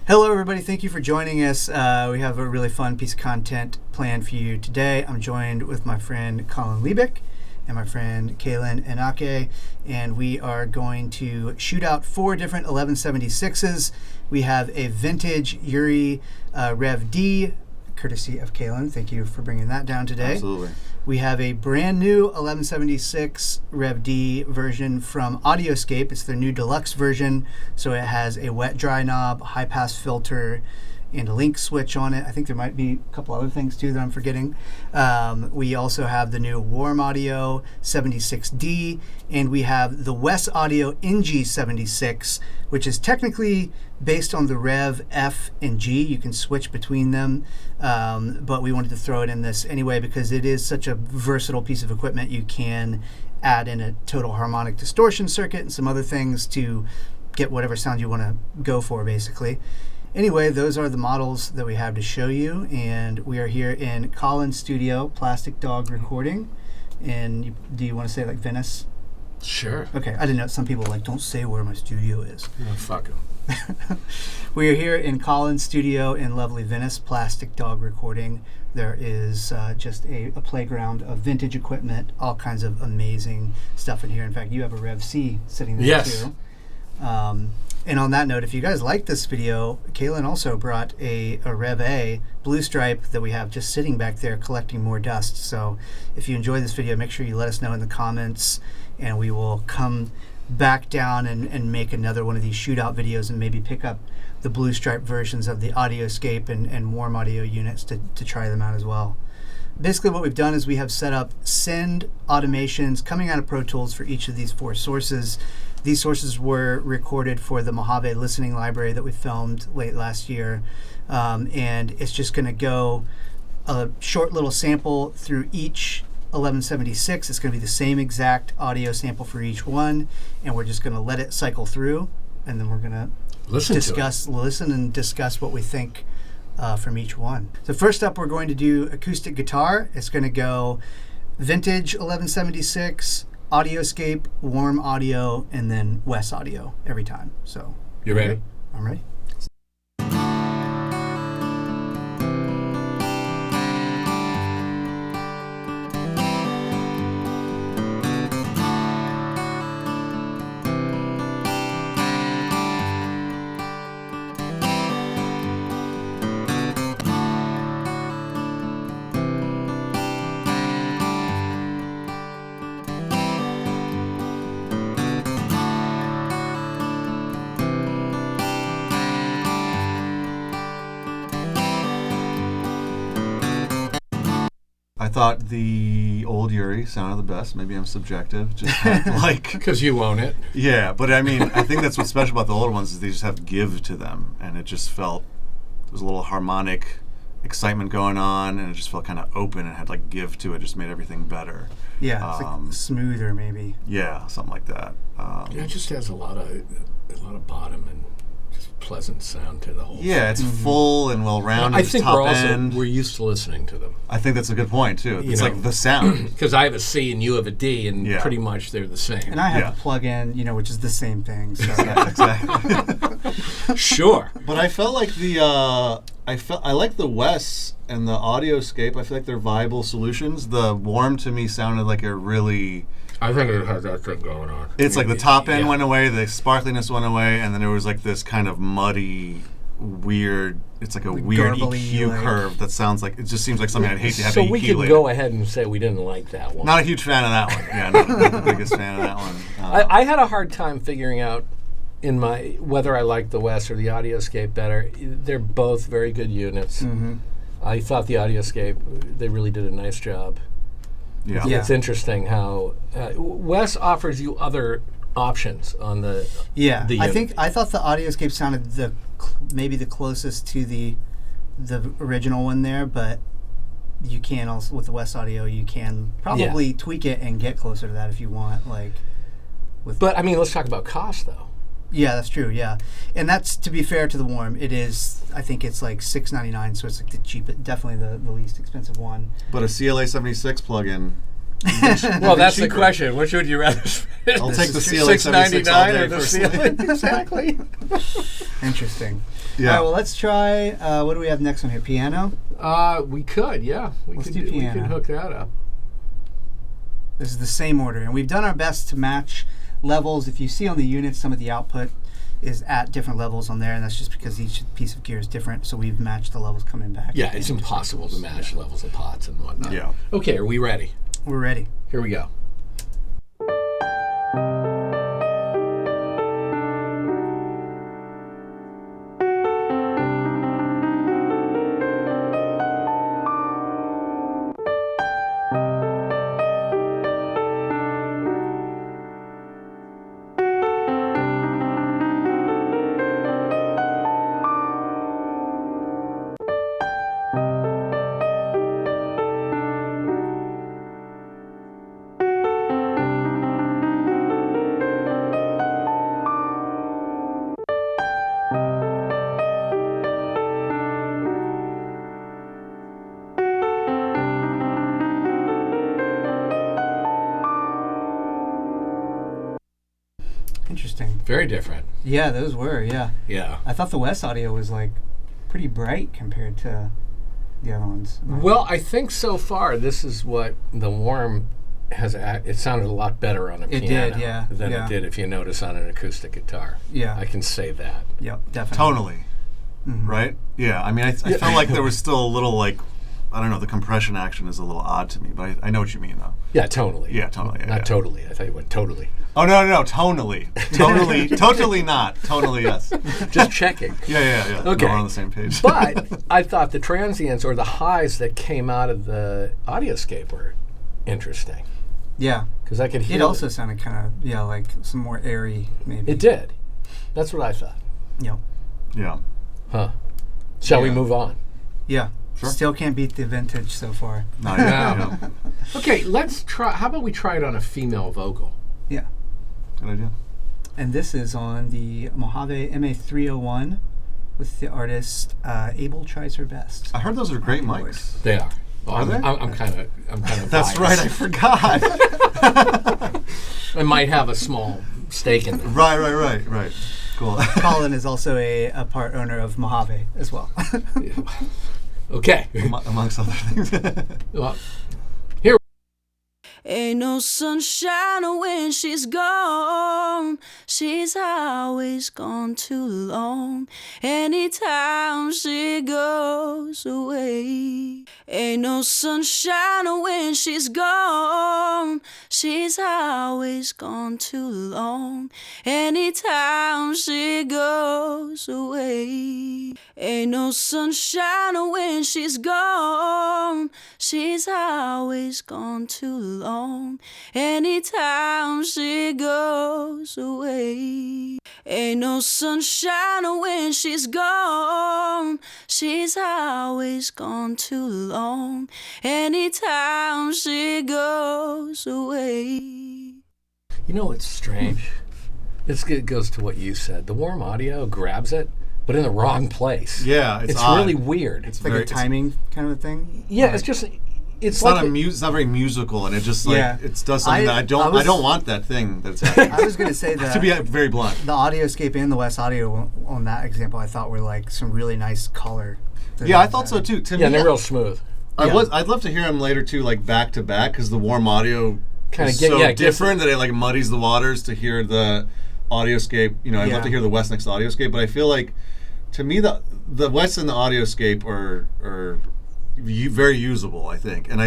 Hello, everybody. Thank you for joining us. We have a really fun piece of content planned for you today. I'm joined with my friend Colin Liebich and my friend Calin Enache, and we are going to shoot out 4 different 1176s. We have a vintage UREI RevD, courtesy of Calin. Thank you for bringing that down today. Absolutely. We have a brand new 1176 RevD version from AudioScape. It's their new Deluxe version, so it has a wet-dry knob, high-pass filter, and a link switch on it. I think there might be a couple other things too that I'm forgetting. We also have the new Warm Audio WA-76D, and we have the WesAudio NG-76, which is technically based on the Rev F and G. You can switch between them, but we wanted to throw it in this anyway because it is such a versatile piece of equipment. You can add in a total harmonic distortion circuit and some other things to get whatever sound you want to go for, basically. Anyway, those are the models that we have to show you, and we are here in Colin's studio, Plastic Dog Recording. And do you want to say like Venice? Sure. Okay, I didn't know. Some people don't say where my studio is. No, fuck him. We are here in Colin's studio in lovely Venice, Plastic Dog Recording. There is just a playground of vintage equipment, all kinds of amazing stuff in here. In fact, you have a Rev C sitting there too. And on that note, if you guys like this video, Calin also brought a Rev A blue stripe that we have just sitting back there collecting more dust. So if you enjoy this video, make sure you let us know in the comments, and we will come back down and make another one of these shootout videos and maybe pick up the blue stripe versions of the AudioScape and Warm Audio units to try them out as well. Basically what we've done is we have set up send automations coming out of Pro Tools for each of these 4 sources. These sources were recorded for the Mojave listening library that we filmed late last year, and it's just going to go a short little sample through each 1176. It's going to be the same exact audio sample for each one, and we're just going to let it cycle through, and then we're going to listen and discuss what we think from each one. So first up, we're going to do acoustic guitar. It's going to go vintage 1176, AudioScape, Warm Audio, and then WesAudio every time. So you ready? I'm ready. I thought the old UREI sounded the best. Maybe I'm subjective. Just had like Because you own it. Yeah, but I mean, I think that's what's special about the older ones is they just have give to them, and it just felt there was a little harmonic excitement going on, and it just felt kind of open and had like give to it. Just made everything better. Yeah, it's like smoother maybe. Yeah, something like that. Yeah, it just has a lot of bottom and just pleasant sound to the whole thing. Yeah, it's full and well-rounded. I think top end. we're used to listening to them. I think that's a good point too. It's like the sound. Because I have a C and you have a D, and pretty much they're the same. And I have a plug-in, which is the same thing. So. Yeah, exactly. Sure. But I felt like I like the Wes and the AudioScape. I feel like they're viable solutions. The Warm to me sounded like a really. I think it has that thing going on. It's like the top end went away, the sparkliness went away, and then there was like this kind of muddy, weird. It's like a weird EQ curve that sounds like it just seems like something I'd hate to have. So EQ we could go ahead and say we didn't like that one. Not a huge fan of that one. Yeah, not the biggest fan of that one. I had a hard time figuring out whether I liked the Wes or the AudioScape better. They're both very good units. Mm-hmm. I thought the AudioScape, they really did a nice job. Yeah. It's interesting how Wes offers you other options on the unit. I thought the AudioScape sounded maybe the closest to the original one there, but you can also with the WesAudio you can probably tweak it and get closer to that if you want. But I mean, let's talk about cost though. Yeah, that's true. Yeah, and that's to be fair to the Warm. It is. I think it's like $699, so it's like the cheapest, definitely the least expensive one. But a CLA-76 plugin Well, that's the cheaper. question. Which would you rather spend? I'll take the $699 CLA-76 all day or the personally. CLA? Exactly. Interesting. Yeah. All right, well, let's try, what do we have next one here? Piano? We could, yeah. Let's do piano. We could hook that up. This is the same order, and we've done our best to match levels. If you see on the unit, some of the output is at different levels on there, and that's just because each piece of gear is different, so we've matched the levels coming back. Yeah, it's impossible to match levels of pots and whatnot. Yeah. Okay, are we ready? We're ready. Here we go. Interesting. Very different. Yeah, those were, yeah. Yeah. I thought the WesAudio was, like, pretty bright compared to the other ones. Well, I think so far this is what the Warm has. It sounded a lot better on a It piano did, yeah, than yeah. it did if you notice on an acoustic guitar. Yeah. I can say that. Yep, definitely. Tonally, right? Yeah. I mean, I felt like there was still a little like, I don't know, the compression action is a little odd to me, but I know what you mean though. Yeah, tonally. Yeah, tonally. Yeah, Not yeah. totally. I thought you went totally. Oh no, tonally, totally not. Tonally, yes. Just checking. Yeah. Okay. No, we're on the same page. But I thought the transients or the highs that came out of the AudioScape were interesting Yeah. because I could hear It also sounded kind of, yeah, like some more airy, maybe. It did. That's what I thought. Yep. Yeah. Huh. Shall we Yeah. move on? Yeah. Sure. Still can't beat the vintage so far. No, yeah. No. Okay, let's try. How about we try it on a female vocal? Yeah. Good idea. And this is on the Mojave MA301 with the artist Abel Tries Her Best. I heard those are great Keyboard. mics. They are. Well, Are they? I'm kind of. That's right. I forgot. I might have a small stake in them. Right. Cool. Colin is also a part owner of Mojave as well. Okay. Amongst other things. Well, Ain't no sunshine when she's gone. She's always gone too long. Anytime she goes away. Ain't no sunshine when she's gone. She's always gone too long. Anytime she goes away. Ain't no sunshine when she's gone. She's always gone too long. Anytime she goes away. Ain't no sunshine when she's gone. She's always gone too long. Anytime she goes away. you know what's strange? It goes to what you said. The Warm Audio grabs it, but in the wrong place. Yeah, it's It's odd. really weird. It's It's like very a timing kind of a thing. Yeah, it's just It's like not it's not very musical, and it just like Yeah. it does something that I don't want that thing that's happening. I was going to say that To be very blunt. the AudioScape and the WesAudio on that example, I thought were like some really nice color. to Yeah, I them. thought so too. To yeah, me, they're real smooth. Yeah. I'd love to hear him later too, like back to back, because the Warm Audio Kinda is get- so yeah, it gives different that it like muddies the waters to hear the AudioScape. You know, I'd Yeah. love to hear the West next to AudioScape, but I feel like to me the West and the AudioScape are very usable. I think, and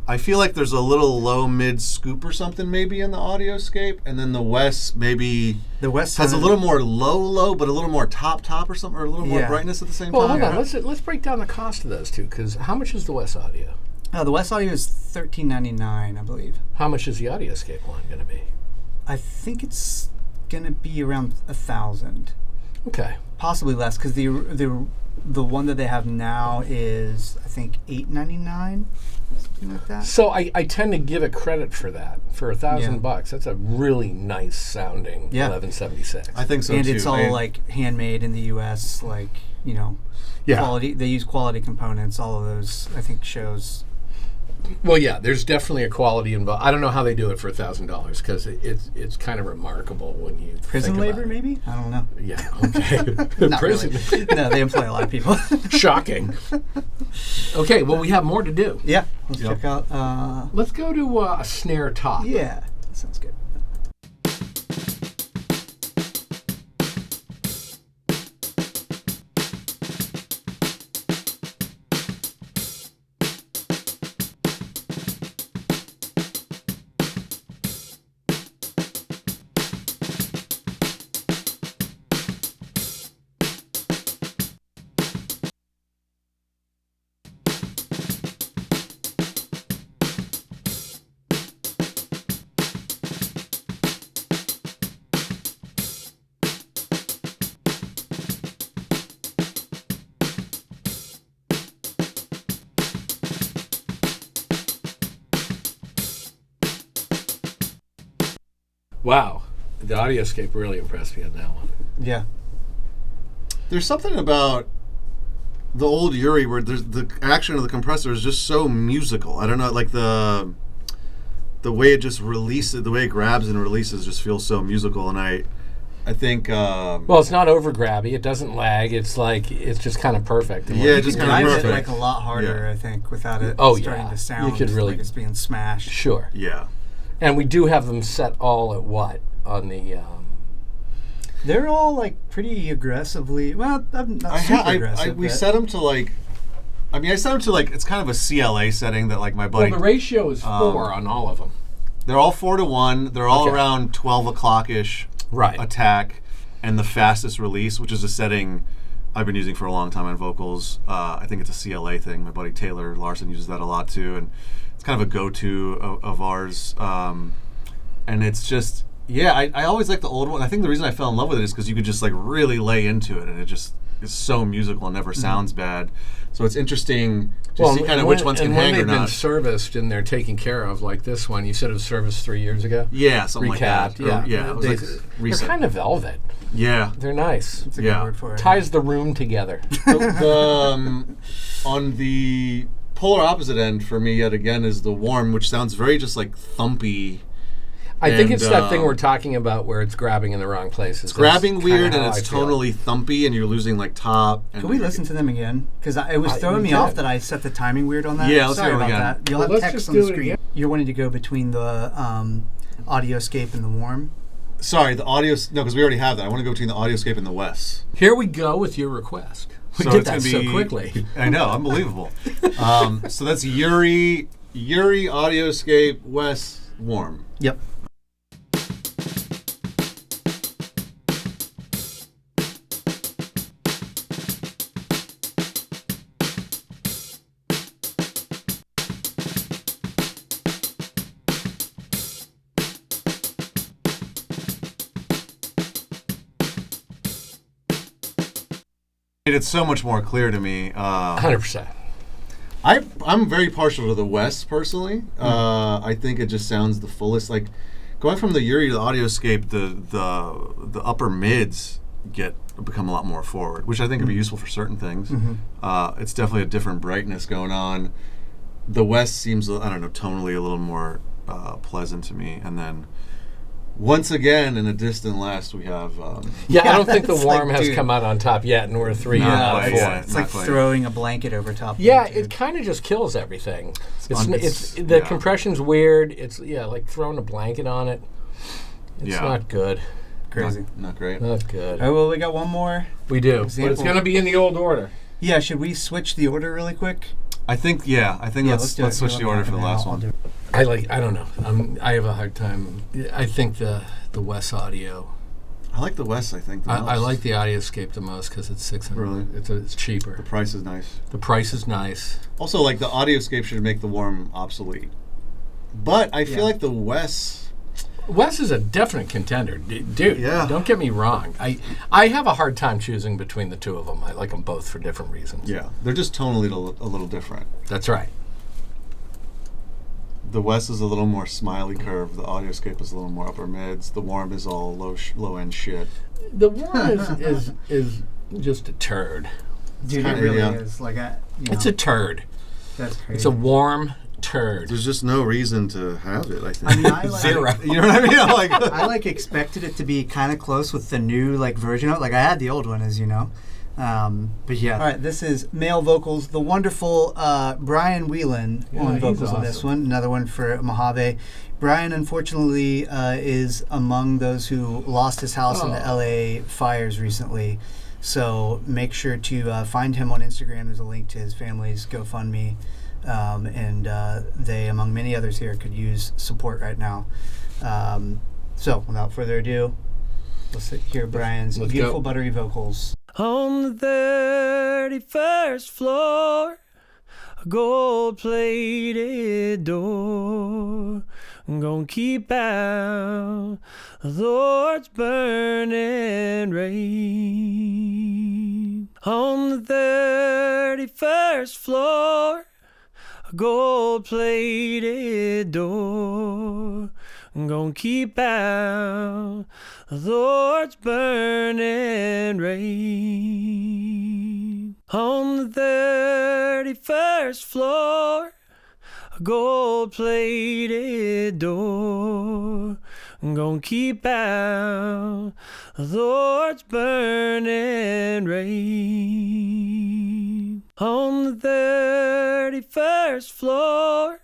I feel like there's a little low mid scoop or something maybe in the AudioScape, and then the West maybe The West has a sounded- little more low, but a little more top or something, or a little more Yeah. brightness at the same Well, time. hold on. Let's break down the cost of those two. Because how much is the WesAudio? The WesAudio is $13.99, I believe. How much is the AudioScape one going to be? I think it's gonna be around 1,000, Okay. possibly less, because the one that they have now is I think $8.99, something like that. So I tend to give it credit for that. For $1,000, that's a really nice sounding Yeah. 1176. I think so And too. it's all like handmade in the U.S. Like Yeah. quality. They use quality components. All of those I think shows Well, yeah, there's definitely a quality involved. I don't know how they do it for $1,000 because it's kind of remarkable when you Prison think labor, about it. maybe? I don't know. Yeah, okay. Not Prison. really. No, they employ a lot of people. Shocking. Okay, well, we have more to do. Yeah, let's check out. Let's go to a snare top. Yeah, that sounds good. Wow, the AudioScape really impressed me on that one. Yeah. There's something about the old UREI where there's the action of the compressor is just so musical. I don't know, like the way it just releases, the way it grabs and releases just feels so musical. And I think Well, it's not over grabby. It doesn't lag. It's like it's just kind of perfect. Yeah, it just You kind can of drive it perfect. like a lot harder, Yeah. I think, without it Oh, starting yeah. to sound You could really- like it's being smashed. Sure. Yeah. And we do have them set all at what on the. They're all like pretty aggressively. Well, I'm not super aggressive. We but- set them to like. I mean, I set them to like it's kind of a CLA setting that like my buddy. Well, the ratio is 4 on all of them. They're all 4-1. They're all Okay. around 12 o'clock ish. Right. Attack, and the fastest release, which is a setting I've been using for a long time on vocals. I think it's a CLA thing. My buddy Taylor Larson uses that a lot too, and it's kind of a go-to of ours. And it's just, yeah, I always like the old one. I think the reason I fell in love with it is because you could just like really lay into it, and it just is so musical and never sounds bad. So it's interesting to see kind of which ones can hang or when they've been not. serviced and they're taken care of, like this one, you said it was serviced 3 years ago? Yeah, something like Recapped, that. yeah. Yeah, it was like They're recent. kind of velvet. Yeah. They're nice. That's a Yeah. good word for it. Ties the room together. On the polar opposite end for me yet again is the Warm, which sounds very just like thumpy. I think And, it's that thing we're talking about where it's grabbing in the wrong places. It's grabbing That's weird kinda and how it's I feel. tonally thumpy and you're losing like top. And Can we listen to them again? Because it was throwing we me off can. that I set the timing weird on that. Yeah, let's Sorry hear it about again. that. You'll Well, have let's text just on the do it screen. again. You're wanting to go between the AudioScape and the Warm. Sorry, the audio. No, because we already have that. I want to go between the AudioScape and the Wes. Here we go with your request. We So did it's that gonna so be- quickly. I know, unbelievable. So that's UREI, AudioScape, Wes, Warm. Yep. It's so much more clear to me. 100%. I'm very partial to the Wes personally. I think it just sounds the fullest. Like going from the UREI to the AudioScape, the upper mids become a lot more forward, which I think would be useful for certain things. It's definitely a different brightness going on. The Wes seems, I don't know, tonally a little more pleasant to me. And then once again, in a distant last, we have. Yeah, I don't think the it's Warm like, has dude. come out on top yet, and we're 3 Not out quite of yet. 4. It's Not like quite. throwing a blanket over top of Yeah, it. it kind of just kills everything. It's it's- the yeah. compression's weird. It's like throwing a blanket on it. It's Yeah. not good. Crazy. Not great. Not good. Oh, well, we got one more. We do, but it's Example. going to be in the old order. Yeah, should we switch the order really quick? I think let's do it. switch You're the looking order at for it the now. last I'll one. do it. I don't know. I have a hard time. I think the WesAudio. I like the Wes. I think the most. I like the AudioScape the most because it's $600. Really? It's cheaper. The price is nice. The price is nice. Also, like the AudioScape should make the Warm obsolete, but I feel Yeah. like the Wes. Wes is a definite contender, dude. Yeah. Don't get me wrong. I have a hard time choosing between the two of them. I like them both for different reasons. Yeah, they're just tonally a little different. That's right. The Wes is a little more smiley curve. The AudioScape is a little more upper mids. The Warm is all low end shit. The Warm is just a turd. Dude, kinda, it really yeah. is. Like, It's a turd. that's crazy. It's a Warm turd. There's just no reason to have it, I think. I mean, I like, Zero. You know what I mean? Like, I like expected it to be kind of close with the new like version of it. Like I had the old one, as you know. But yeah. All right, this is male vocals. The wonderful Brian Whelan on he's vocals on this awesome. one. Another one for Mojave. Brian, unfortunately, is among those who lost his house in the LA fires recently. So make sure to find him on Instagram. There's a link to his family's GoFundMe. And they, among many others here, could use support right now. So without further ado, let's hear Brian's Let's beautiful go. buttery vocals. On the 31st floor, a gold-plated door. I'm gonna keep out the Lord's burning rain. On the 31st floor, a gold-plated door. I'm gonna keep out the Lord's burning rain. On the 31st floor, a gold-plated door. I'm gonna keep out the Lord's burning rain. On the 31st floor,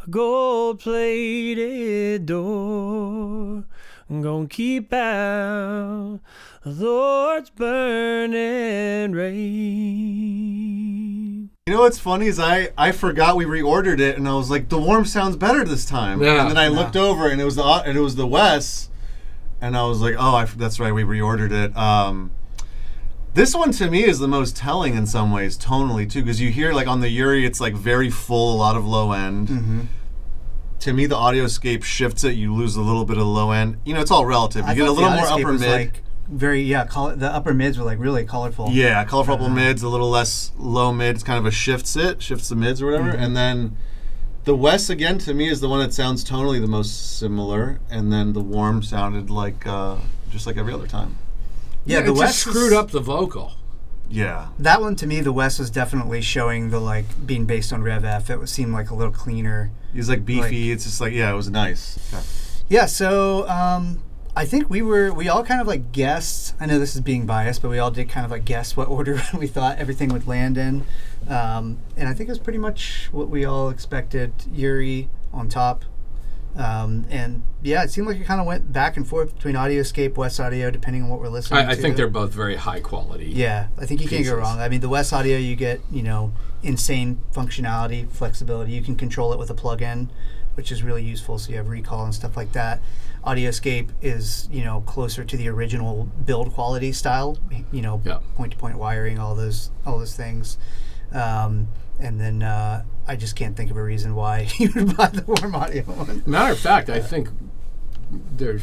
a gold-plated door. I'm gonna keep out the Lord's burning rain. you know what's funny is I forgot we reordered it, and I was like, the Warm sounds better this time. Yeah. And then I looked over, and it was the Wes, and I was like, oh, that's right, we reordered it. This one to me is the most telling in some ways, tonally too, because you hear like on the UREI, it's like very full, a lot of low end. Mm-hmm. To me, the AudioScape shifts it. You lose a little bit of low end. You know, it's all relative. You get a little more upper mid. Like the upper mids were like really colorful. Yeah, colorful mids, a little less low mid. It's kind of shifts the mids or whatever. Mm-hmm. And then the Wes, again, to me, is the one that sounds tonally the most similar. And then the Warm sounded like just like every other time. Yeah, it the just West screwed up the vocal. Yeah. That one to me, the West was definitely showing the like being based on RevF. It seemed like a little cleaner. He's like beefy. It's just like, yeah, it was nice. Okay. Yeah, so I think we all kind of like guessed. I know this is being biased, but we all did kind of like guess what order we thought everything would land in, and I think it was pretty much what we all expected. UREI on top, and yeah, it seemed like it kind of went back and forth between AudioScape, WesAudio, depending on what we're listening to. I think they're both very high quality. Yeah, I think you can't go wrong. I mean, the WesAudio, you get insane functionality, flexibility. You can control it with a plug-in, which is really useful. So you have recall and stuff like that. AudioScape is closer to the original build quality style. Point-to-point wiring, all those things. And then I just can't think of a reason why you would buy the Warm Audio one. Matter of fact, I think there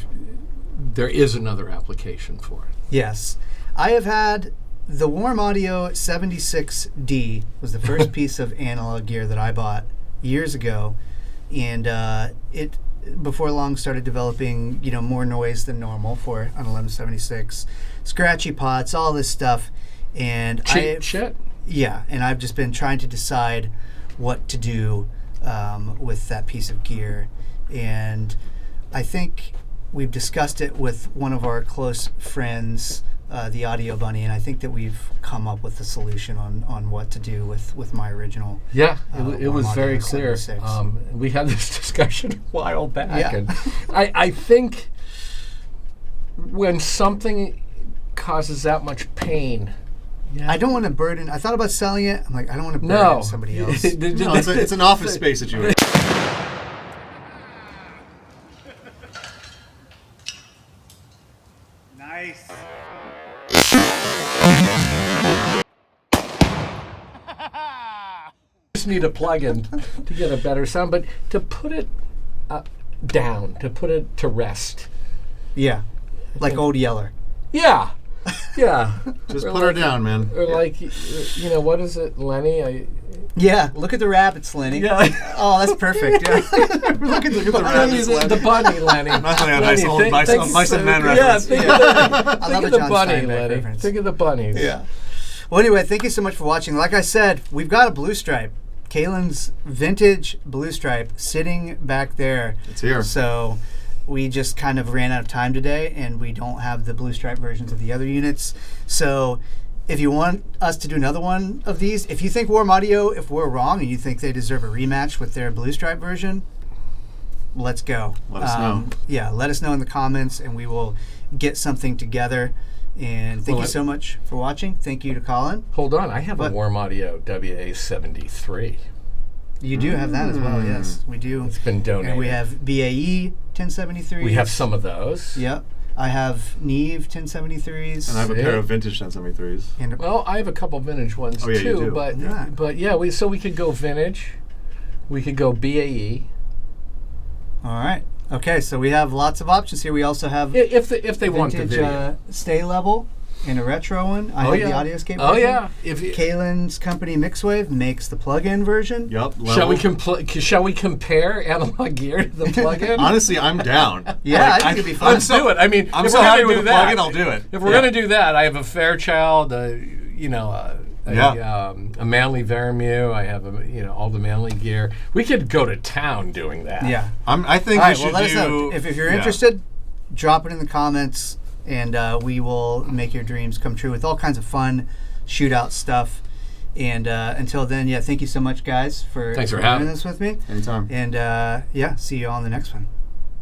is another application for it. Yes, I have had. The Warm Audio 76D was the first piece of analog gear that I bought years ago, and it before long started developing more noise than normal for an 1176, scratchy pots, all this stuff, and Shit. Yeah, and I've just been trying to decide what to do with that piece of gear, and I think we've discussed it with one of our close friends, the Audio Bunny, and I think that we've come up with a solution on what to do with my original. Yeah, it Warm was Audio very clear. 76. We had this discussion a while back, Yeah. and I think when something causes that much pain, I don't want to burden. I thought about selling it. I'm like, I don't want to burden somebody else. No, it's an office space situation. Nice. just need a plug-in to get a better sound, but to put it down, to put it to rest. Yeah, like Old Yeller. Yeah, yeah. Just Or put her like- down, man. Or like, what is it, Lenny? Yeah, look at the rabbits, Lenny. Yeah. Oh, that's perfect. Yeah. Look at the I mean, rabbits. the bunny, Lenny. Nothing on Lenny, nice old mice and men Yeah, reference. think I of love the the John bunny, Steinbeck Lenny. reference. Think of the bunnies. Yeah. Well, anyway, thank you so much for watching. Like I said, we've got a blue stripe Calin's vintage Blue Stripe sitting back there. It's here. So we just kind of ran out of time today, and we don't have the Blue Stripe versions of the other units. So if you want us to do another one of these, if you think Warm Audio, if we're wrong and you think they deserve a rematch with their Blue Stripe version, let's go. Let us know. Yeah, let us know in the comments, and we will get something together. And thank you so much for watching. Thank you to Colin. Hold on, I have What? a Warm Audio WA-73. You do have that as well, yes. We do. It's been donated. And we have BAE 1073s. We have some of those. Yep. I have Neve 1073s. And I have a pair of vintage 1073s. And Well, I have a couple vintage ones Oh, yeah, you too, do. but Yeah. so we could go vintage, we could go BAE. all right. Okay, so we have lots of options here. We also have If they want the vintage video. Sta-Level and a retro one. I have the AudioScape Oh version. yeah. If you, Calin's company Mixwave makes the plug-in version. Yep. shall we compare analog gear to the plug-in? Honestly, I'm down. Yeah, I think it'd be fun. Let's do it. I mean, I'm if so we're happy gonna with do the that, plug-in, I'll do it. If we're Yeah. gonna do that, I have a Fairchild, a Manley Verimue. I have all the Manley gear. We could go to town doing that. Yeah. I think All we right, should well, let us do. know. If you're interested, drop it in the comments, and we will make your dreams come true with all kinds of fun shootout stuff. And until then, thank you so much, guys, for Thanks for doing having this with me. Anytime. And see you all in the next one.